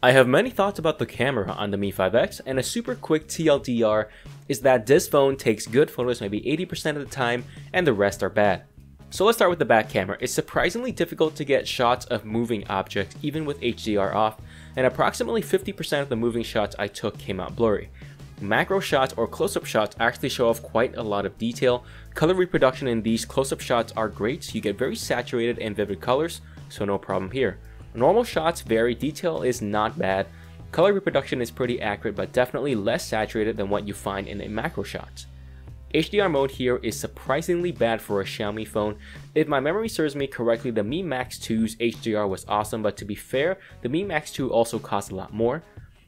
I have many thoughts about the camera on the Mi 5X, and a super quick TLDR is that this phone takes good photos maybe 80% of the time and the rest are bad. So let's start with the back camera. It's surprisingly difficult to get shots of moving objects even with HDR off, and approximately 50% of the moving shots I took came out blurry. Macro shots or close-up shots actually show off quite a lot of detail. Color reproduction in these close-up shots are great, so you get very saturated and vivid colors, so no problem here. Normal shots vary, detail is not bad. Color reproduction is pretty accurate but definitely less saturated than what you find in a macro shot. HDR mode here is surprisingly bad for a Xiaomi phone. If my memory serves me correctly, the Mi Max 2's HDR was awesome, but to be fair, the Mi Max 2 also cost a lot more.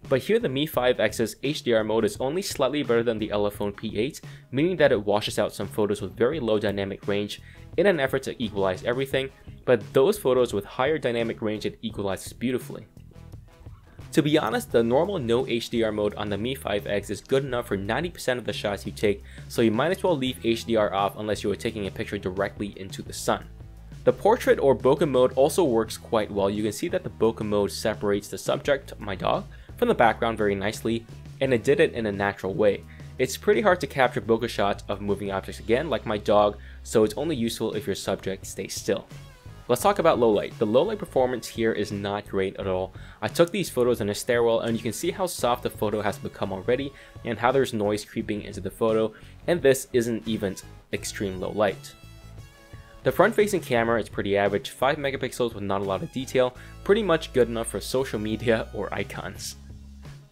But here the Mi 5X's HDR mode is only slightly better than the Elephone P8, meaning that it washes out some photos with very low dynamic range in an effort to equalize everything, but those photos with higher dynamic range it equalizes beautifully. To be honest, the normal no HDR mode on the Mi 5X is good enough for 90% of the shots you take, so you might as well leave HDR off unless you are taking a picture directly into the sun. The portrait or bokeh mode also works quite well. You can see that the bokeh mode separates the subject, my dog, from the background very nicely, and it did it in a natural way. It's pretty hard to capture bokeh shots of moving objects again, like my dog, so it's only useful if your subject stays still. Let's talk about low light. The low light performance here is not great at all. I took these photos in a stairwell and you can see how soft the photo has become already and how there's noise creeping into the photo, and this isn't even extreme low light. The front-facing camera is pretty average, 5 megapixels with not a lot of detail, pretty much good enough for social media or icons.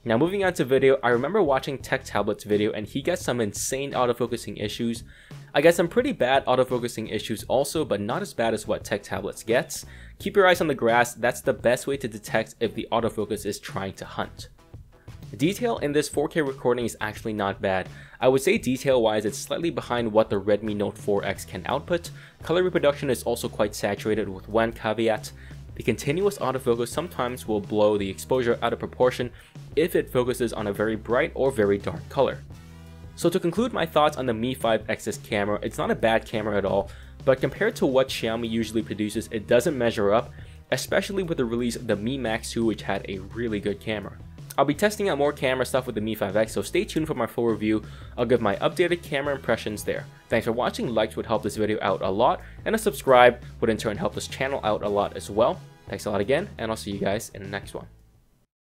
Now moving on to video, I remember watching Tech Tablet's video and he got some insane autofocusing issues. I got some pretty bad autofocusing issues also, but not as bad as what Tech Tablets gets. Keep your eyes on the grass, that's the best way to detect if the autofocus is trying to hunt. Detail in this 4K recording is actually not bad. I would say detail wise it's slightly behind what the Redmi Note 4X can output. Color reproduction is also quite saturated with one caveat. The continuous autofocus sometimes will blow the exposure out of proportion if it focuses on a very bright or very dark color. So to conclude my thoughts on the Mi 5X's camera, it's not a bad camera at all, but compared to what Xiaomi usually produces, it doesn't measure up, especially with the release of the Mi Max 2, which had a really good camera. I'll be testing out more camera stuff with the Mi 5X, so stay tuned for my full review. I'll give my updated camera impressions there. Thanks for watching, likes would help this video out a lot, and a subscribe would in turn help this channel out a lot as well. Thanks a lot again, and I'll see you guys in the next one.